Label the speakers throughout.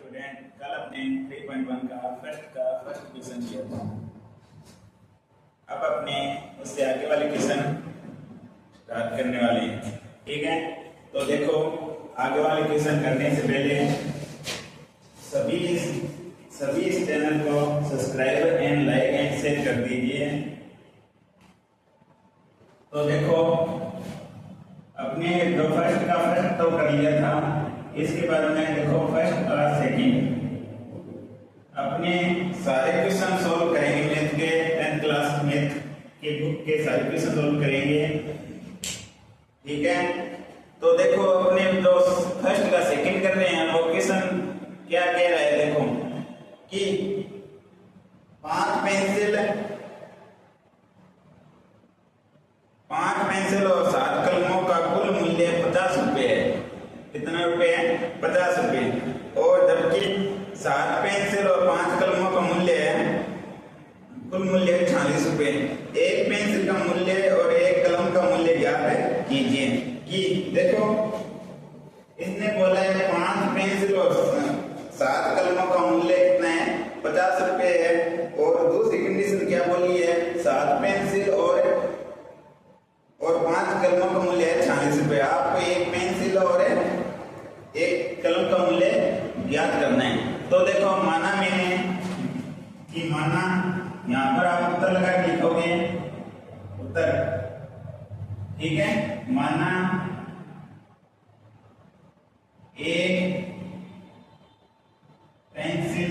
Speaker 1: Student, कल अपने 3.1 का फर्स्ट क्वेश्चन किया था। अब अपने उससे आगे वाले क्वेश्चन स्टार्ट करने वाले हैं। ठीक है, तो देखो आगे वाले क्वेश्चन करने से पहले सभी इस चैनल को subscribe and like and share कर दीजिए। तो देखो अपने जो फर्स्ट तो कर लिया था, इसके बाद में देखो फर्स्ट और सेकंड अपने सारे क्वेश्चन सॉल्व करेंगे। मैथ के 10th क्लास मैथ के बुक के सारे क्वेश्चन सॉल्व करेंगे। ठीक है, तो देखो अपने जो फर्स्ट का सेकंड कर रहे हैं वो क्वेश्चन क्या कह रहा है, देखो कि 5 पेंसिल और 7 कलमों का कुल मूल्य 50 रुपए है। कितना रुपए है? 50 रुपए। और जबकि 7 पेंसिल और 5 कलमों का मूल्य है, कुल मूल्य 40 रुपए। एक पेंसिल का मूल्य और एक कलम का मूल्य ज्ञात कीजिए। कि देखो इसने बोला है 5 पेंसिल और 7 कलमों का मूल्य कितना है? 50 रुपए है। और दूसरी कंडीशन क्या बोली है? 7 पेंसिल और 5 कलमों का मूल्य है 40 रुपए। आपको एक पेंसिल और एक कलम का मूल्य ज्ञात करना है। तो देखो माना मैंने कि माना यहां पर आप उत्तर लगा के लिखोगे उत्तर। ठीक है, माना एक पेंसिल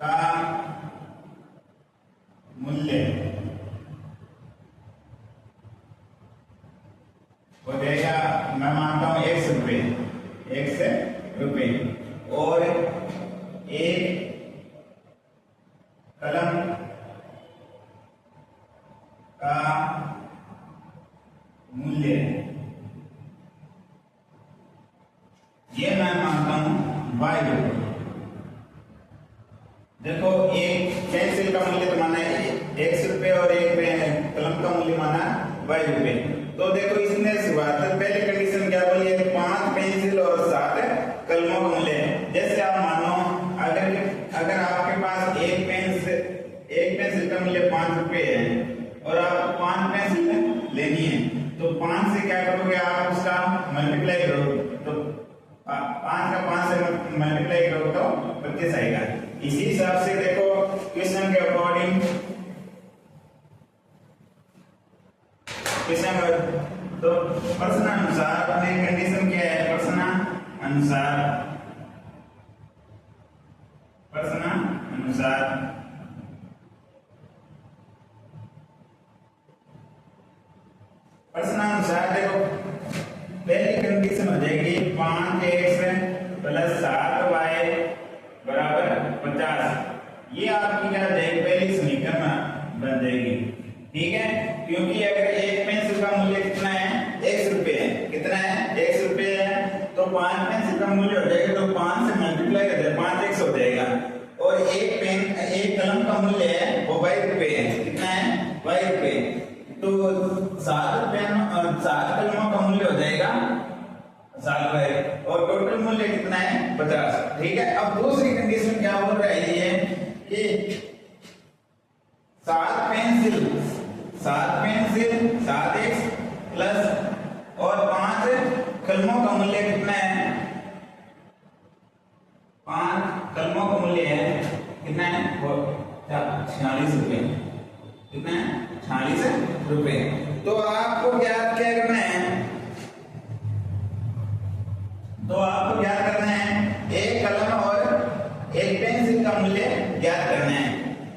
Speaker 1: का मूल्य हो जाएगा, मैं मानता हूं 100 रुपये, 100 रुपये। और एक कलम का मूल्य ये मैं मानता हूं 22 रुपये। देखो एक पेंसिल का मूल्य तो माना है 100 रुपये और एक कलम का मूल्य माना 22 रुपये। तो देखो इसने शुरुआत पहले कंडीशन क्या बोली है? 5 पेंसिल और 7 कलमों का मूल्य। जैसे आप मानो अगर आपके पास एक पेंसिल का मूल्य 5 रुपये है और आपको 5 पेंसिल लेनी है, तो 5 से क्या करोगे? आप उसका मल्टीप्लाई करोगे, तो 5 का 5 से मल्टीप्लाई करोगे तो 25 आएगा। इसी हिसाब से देखो क्वेश्चन के अकॉर्डिंग तो प्रश्न अनुसार अपने कंडीशन क्या है? प्रश्न अनुसार देखो पहली कंडीशन हो जाएगी 5x + 7y = 50। ये आपकी क्या जाएगी? पहली समीकरण बन जाएगी। ठीक है, क्योंकि अगर एक पेंसिल का मूल्य कितना है? 100 रुपये है। कितना है? 100 रुपये है। तो 5 पेंसिल का मूल्य हो जाएगा, तो 5 से मल्टीप्लाई कर दे, 5x हो जाएगा। और एक कलम का मूल्य है वो 22 रुपये है। कितना है? 22 रुपये। तो 7 कलमों का मूल्य हो जाएगा 7 रुपये और टोटल मूल्य कितना है? 50। ठीक है, अब दूसरी कंडीशन क्या बोल रही है कि 7 पेंसिल 7x प्लस और 5 कलमों का मूल्य कितना है? 5 कलमों का मूल्य है कितना है? 46 रुपये। कितना है? 46 रुपये। तो आपको क्या करना है? एक कलम और एक पेंसिल का मूल्य ज्ञात करना है।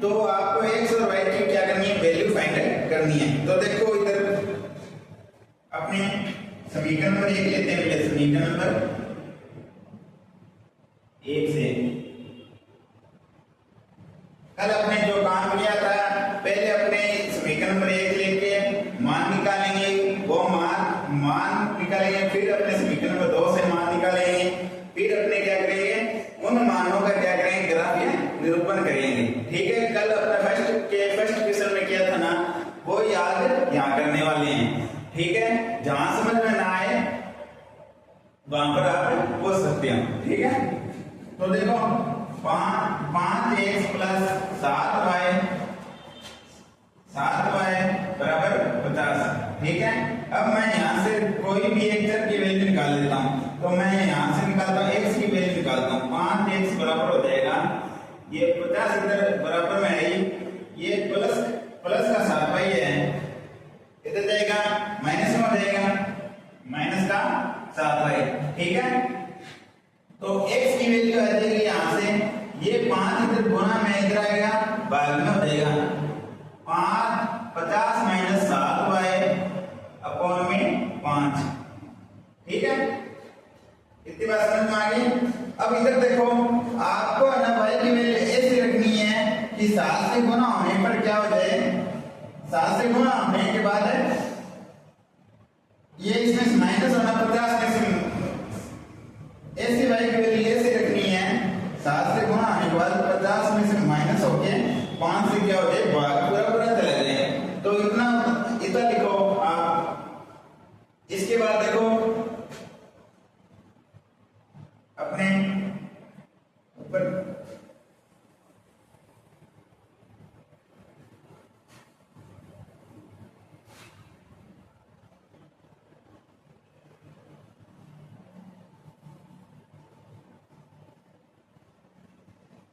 Speaker 1: तो आपको x और y की क्या करनी है? वैल्यू फाइंड करनी है। तो देखो इधर अपने समीकरण नंबर 1 लेते हैं। पहले समीकरण नंबर 1 से कल अपने जो काम किया था, पहले अपने समीकरण नंबर 1 लेके मान निकालेंगे, वो मान निकालेंगे। फिर अपने समीकरण नंबर 2 से मान निकालेंगे। फिर अपने क्या करेंगे? उन मानों का क्या करेंगे? ग्राफ या निरूपण करेंगे। ठीक है, कल अपना फर्स्ट क्वेश्चन में किया था ना, वो याद यहाँ करने वाले हैं। ठीक है, जहां समझ में ना आए वहां पर आप पूछ सकते हो, ठीक है। तो देखो 5x प्लस 7y बराबर 50, ठीक है। अब मैं यहाँ से कोई भी एक चर की वैल्यू निकाल लेता हूँ। तो मैं यहाँ से निकालता हूँ x की वैल्यू निकालता हूँ। 5x बराबर हो जाएगा, ये 50 इधर बराबर में है, ये प्लस का 7y है, इधर जाएगा माइनस में हो जाएगा, माइनस का 7y, ठीक है। तो x की वैल्यू आ जाएगी यहाँ से, ये 5 इधर गुना में इधर आएगा, भाग में हो जाएगा 50 माइनस 7y अपॉन में 5, ठीक है। इतनी बात समझ में आ गई। अब इधर देखो, आपको ना y की वैल्यू ऐसे रखनी है कि 7 से गुना होने पर क्या हो जाए, 7 से गुना होने के बाद ये इसमें से माइनस होना, 50 में से ऐसी y की वैल्यू ऐसे रखनी है, 7 से गुना होने के बाद 50 में से माइनस होके 5 से क्या हो जाए, भाग पूरा चले जाए। तो इतना लिखो आप। इसके बाद देखो अपने ऊपर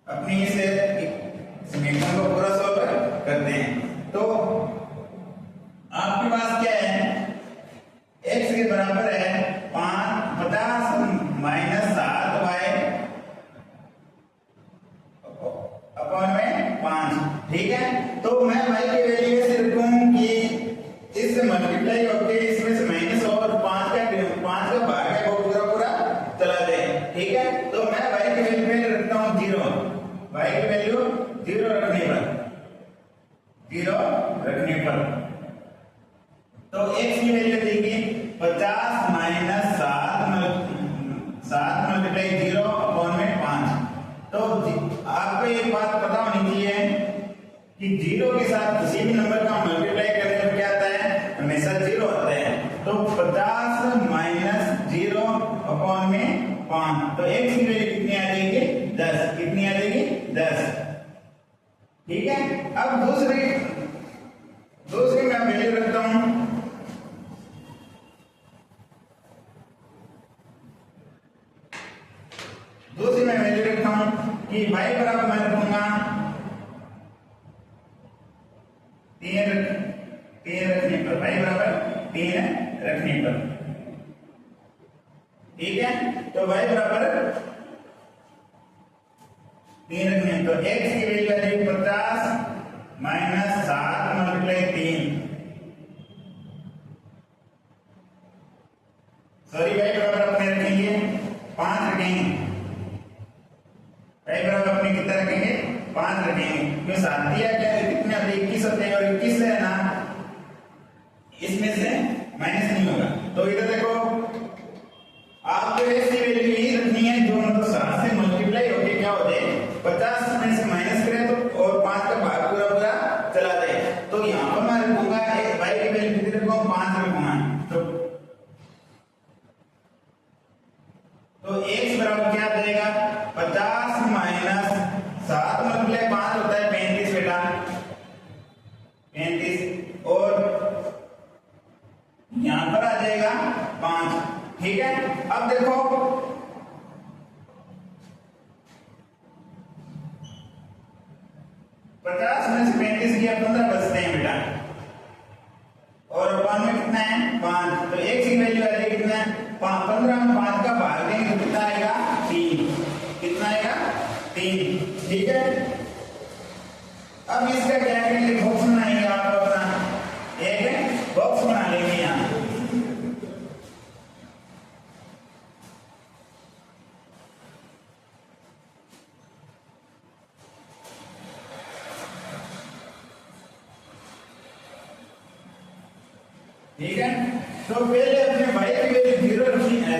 Speaker 1: अपनी इस समीकरण को पूरा सॉल्व करते हैं। तो आपके पास क्या है, x के बराबर है 50 माइनस 7y अपॉन में 5, ठीक है। तो मैं y की वैल्यू ऐसे रखूं कि इससे मल्टीप्लाई होकर इसमें से माइनस और 5 का भाग है वो पूरा चला जाए, ठीक है। तो मैं y की वैल्यू रखता हूं 0, y की वैल्यू 0 रखने पर तो x की वैल्यू देगी 50 माइनस 7 मल्टीप्लाई 0 अपॉन में 5। तो आपको एक बात पता होनी चाहिए कि 0 के साथ किसी भी नंबर का मल्टीप्लाई करने पर क्या आता है, हमेशा 0 आता है। तो 50 माइनस 0 अपॉन में 5, तो x की वैल्यू कितनी आ जाएगी, 10। कितनी आ जाएगी, 10, ठीक है। अब दूसरी मैं वैल्यू रखता हूं, दूसरी मैं वैल्यू रखता हूं कि y बराबर मैं रखूंगा 3 रखने पर, y बराबर 3 रखने पर, ठीक है। तो y बराबर 3 रखने पर x की वैल्यू आ जाएगी 50 माइनस 7 मल्टीप्लाई 3, सॉरी y बराबर अपने रखेंगे 5 रखेंगे, y बराबर अपने कितना रखेंगे, 5 रखेंगे, क्यों साथ दिया क्या है, कितने होते हैं, 21 होते हैं, और 21 है ना, इसमें से माइनस नहीं होगा। तो इधर देखो आपको ऐसी वैल्यू यही रखनी है जो मतलब 7 से मल्टीप्लाई होके क्या हो जाए, 50 में से माइनस करें तो और 5 का भाग पूरा चला जाए। तो यहाँ पर मैं रखूंगा y की वैल्यू कितनी रखूंगा, 5 रखूंगा। तो x बराबर क्या आ जाएगा, 50 माइनस 7 मल्टीप्लाई 5 होता है 35 बेटा, 35, और यहां पर आ जाएगा 5, ठीक है। अब देखो पचास में से 35 किया 15 बचते हैं बेटा, और अपॉन में कितना है, 5। तो x की वैल्यू आ जाएगी कितना, 15 में 5 का भाग देंगे तो कितना आएगा, 3। कितना आएगा, 3, ठीक है। अब इसका क्या करेंगे, बॉक्स बनाएंगे, आप अपना एक बॉक्स बना लेंगे यहाँ, ठीक है। तो पहले अपने y की वैल्यू 0 रखनी है,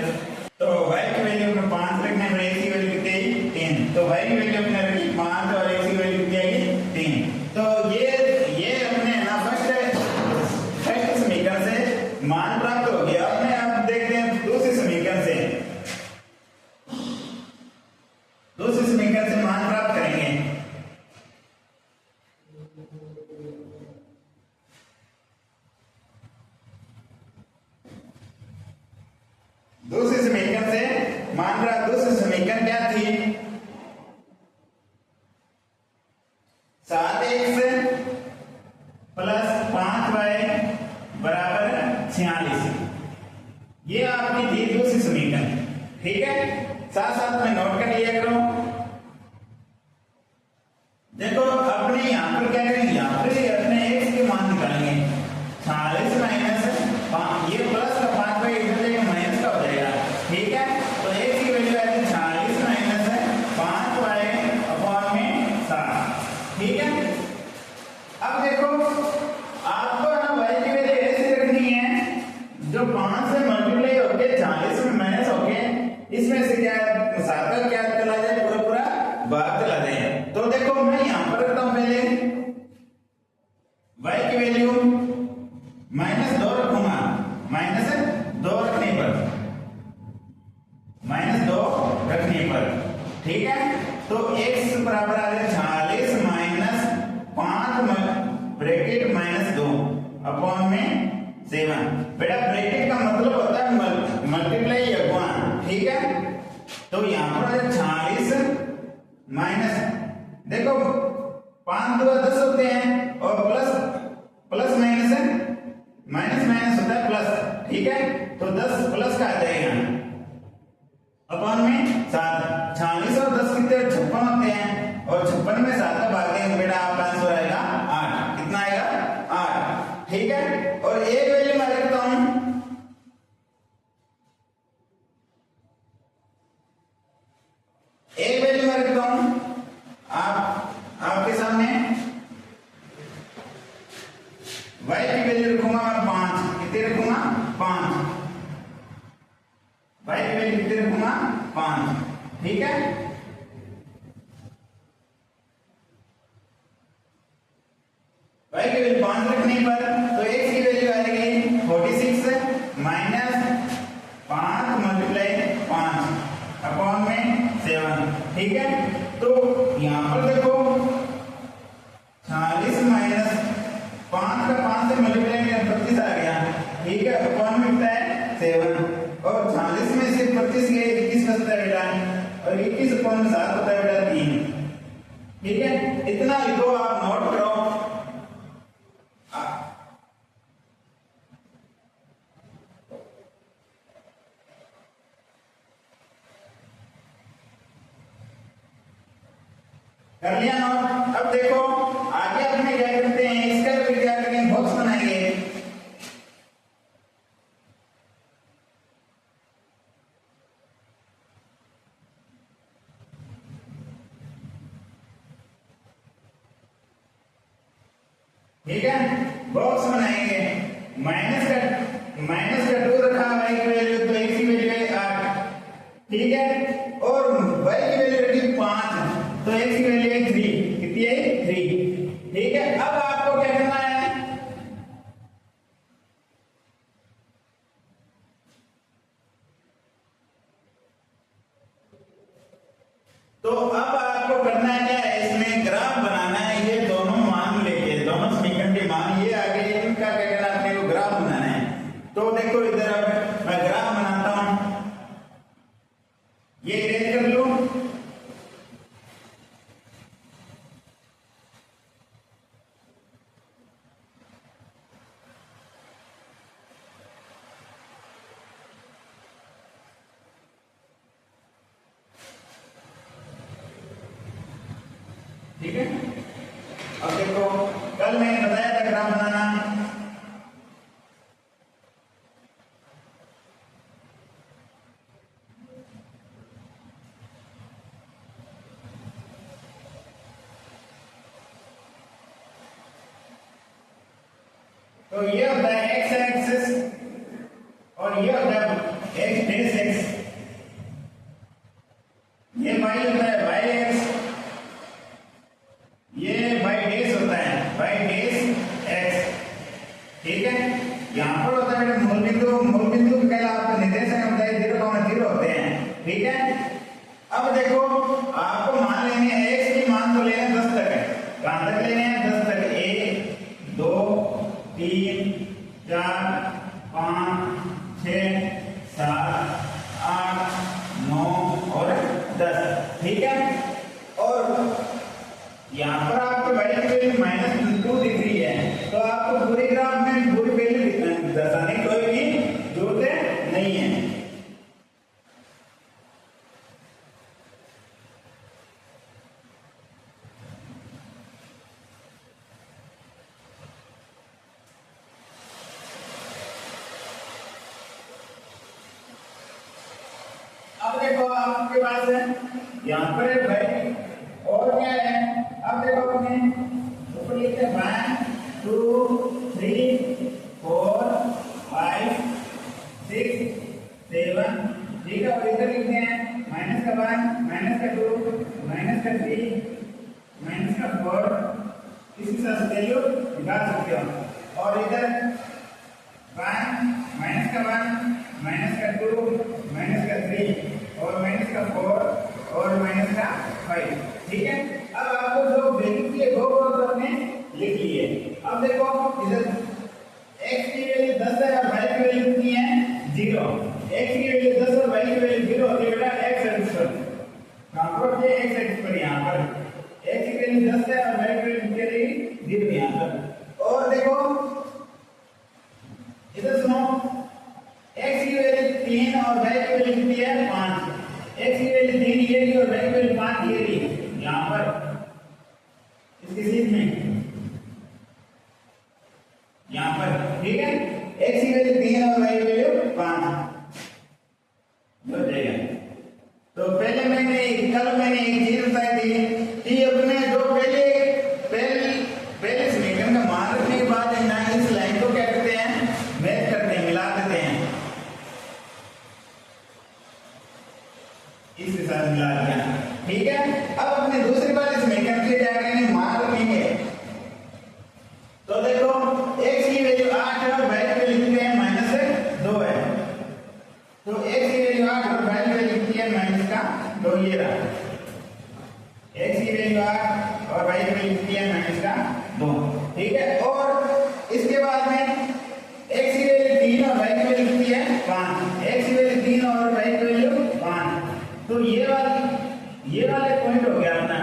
Speaker 1: तो y की वैल्यू अपने 5 रखने पर x की वैल्यू कितनी आई, 3। तो y की वैल्यू अपने रखी 5 और x की वैल्यू कितनी आई, 3। तो ये अपने ना फर्स्ट समीकरण से मान प्राप्त हो गया। अब मैं आप देखते हैं दूसरे समीकरण से दूसरे समीकरण से मान रहा दूसरी समीकरण क्या थी 7x प्लस 5y बराबर 46। ये आपकी थी दूसरी समीकरण। ठीक है, साथ साथ में नोट कर लिया करो। देखो अपने यहां पर क्या करेंगे, यहां पर अपने x के मान निकालेंगे 46 माइनस ये प्लस का 5 इधर जाएगा माइनस का हो जाएगा। ठीक है, तो x की वैल्यू आएगी 46 माइनस 5y अपॉन में 7। ठीक है, अब देखो आपको ना y की वैल्यू ऐसे रखनी है जो 5 से मल्टीप्लाई होके 40 में माइनस होके इसमें से क्या 7 का क्या चला जाए पूरा पूरा भाग चला जाए। तो देखो मैं यहां पर रखता हूं पहले y की वैल्यू -2 रखूंगा, -2 रखने पर ठीक है, तो x बराबर आ जाएगा 46 माइनस 5 ब्रैकेट -2 अपॉन में 7। बेटा ब्रैकेट का मतलब होता है मल्टीप्लाई या गुणा। ठीक है, तो यहां पर 46 माइनस देखो 5 2 10 होते हैं और प्लस माइनस होता है प्लस। ठीक है, तो 10 प्लस का आ जाएगा अपॉन में 7। 46 और 10 कितने 56 होते हैं और 56 में 7 का भाग देंगे बेटा आपका आंसर आएगा 8। कितना आएगा 8। ठीक है, और एक वैल्यू मैं रखता हूं आपके सामने y की वैल्यू रखूंगा मैं 5। कितने रखूंगा 5। y की वैल्यू कितने रखूंगा 5। ठीक है, y की वैल्यू 5 रखने पर तो x की वैल्यू आएगी 46 माइनस 5 मल्टीप्लाई 5 अपॉन में 7। ठीक है, तो यहां पर देखो 46 माइनस 5 का 5 से मल्टीप्लाई किया 25 आ गया। ठीक है, अपॉन में कितना है 7 और 46 में से 25 गए 21 बचता है बेटा और 21 अपॉन में 7 होता है बेटा 3। ठीक है, इतना लिखो आप नोट करो। कर लिया नोट। अब देखो आगे अपने क्या करते हैं, इसका भी क्या करेंगे बॉक्स बनाएंगे। ठीक है, बॉक्स बनाएंगे। माइनस का 2 रखा y की वैल्यू तो x की वैल्यू है 8। ठीक है, और y की वैल्यू रखी 5 तो x की वैल्यू है 3। कितनी है 3। ठीक है, अब आपको क्या करना है तो अब आपको करना है क्या इसमें ग्राफ बनाना है। ये दोनों मान लेके दोनों समीकरण के मान ये आ गए, इनका क्या करना है अपने को ग्राफ बनाना है। तो देखो इधर अब मैं ग्राफ बनाता हूं, ये इरेज कर लूं। ठीक है, अब देखो कल मैंने बताया था ग्राफ बनाना। तो ये होता है x एक्सिस और ये होता है x डेस x। ये y होता है y एक्स, ये y डेस होता है y डेस x। ठीक है, यहां पर होता है मूल बिंदु के कहला आपका निर्देशांक होता है 0,0 होते हैं। ठीक है, अब देखो आपको मान लेने हैं x की मान तो लेने हैं 10 तक है। कहां तक लेने हैं 10 तक। 1 2 3 4 5 6 देखो आपके पास है यहाँ पर है भाई और क्या है, अब देखो अपने ऊपर लिखते हैं 1 2 3 4 5 6 7, ठीक है। और इधर लिखते हैं माइनस का 1 माइनस का 2 माइनस का 3 माइनस का 4, इसी तरह से वैल्यू निकाल सकते हो। और इधर 1 माइनस का 1 माइनस का 2 माइनस का 3 और माइनस का 4 और माइनस का 5, ठीक है। अब आपको जो वैल्यू की है वो तो आपने लिख ली है। अब देखो इधर x की वैल्यू 10 है और y की वैल्यू कितनी है 0। x की वैल्यू 10 और y की वैल्यू 0 होती है बेटा x एक्सिस पर, कहां पर है x एक्सिस पर, यहां पर x की वैल्यू 10 है और y की वैल्यू कितनी रहेगी 0 यहां पर। और देखो इधर सुनो x की वैल्यू 3 और y की वैल्यू कितनी है 5, x की वैल्यू 3 ये रही और y की वैल्यू 5 ये रही यहां पर इसकी सीध में यहां पर, ठीक है। x की वैल्यू 3 और y की वैल्यू 5 हो जाएगा। तो पहले कल मैंने एक चीज बताई थी कि अपने जो पहले समीकरण का मान रखने के बाद ना इस लाइन को क्या करते हैं मैच करते हैं, मिला देते हैं, इसके साथ मिला दिया, ठीक है। अब अपने दूसरी बार समीकरण से क्या करेंगे मान रखेंगे। तो देखो x की वैल्यू 8 है और y की वैल्यू कितनी है -2 है, तो x की वैल्यू 8 और y की वैल्यू कितनी है -2, ये रहा x की वैल्यू 8 और y की वैल्यू कितनी है -2, ठीक है। और इसके बाद में x की वैल्यू 3 और y की वैल्यू कितनी है 5, x की वैल्यू 3 और y की वैल्यू 5, तो ये वाले पॉइंट हो गया अपना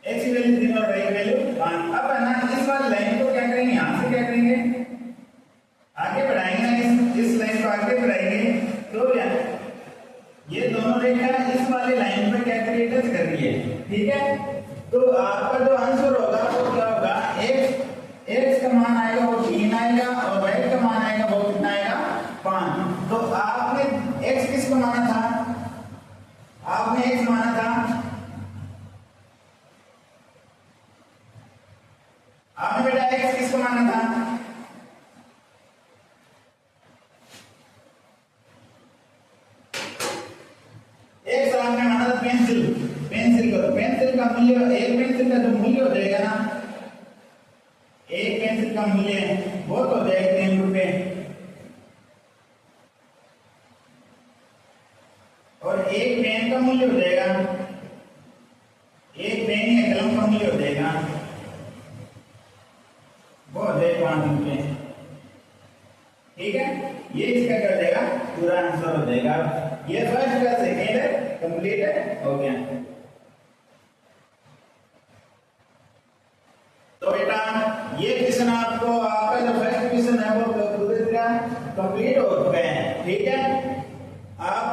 Speaker 1: x की वैल्यू 3 और y की वैल्यू 5। अब है ना इस वाली लाइन को क्या करेंगे, यहां से क्या करेंगे आगे बढ़ाएंगे ना, इस लाइन को आगे बढ़ाएंगे तो ये दोनों रेखा इस वाली लाइन पर क्या करिए टच कर रही है, ठीक है। तो आपका जो आंसर होगा वो क्या होगा, x का मान आएगा वो 3 आएगा और y का मान आएगा वो कितना आएगा 5। तो आपने x किसको माना था, आपने x माना था, आपने बेटा x किसको माना था, x आपने माना था पेंसिल को। पेंसिल का मूल्य, एक पेंसिल का जो मूल्य हो जाएगा ना, एक पेंसिल का मूल्य वो तो हो जाएगा 3 रुपए, और एक पेन का मूल्य हो जाएगा, एक पेन या कलम का मूल्य हो जाएगा वो हो जाएगा 5 रुपए, ठीक है। ये इसका क्या हो जाएगा पूरा आंसर हो जाएगा। ये फर्स्ट का सेकेंड कंप्लीट हो गया। तो बेटा ये क्वेश्चन आपको, आपका जो फर्स्ट क्वेश्चन है वो पूरी तरह कंप्लीट हो चुका है, ठीक है। आप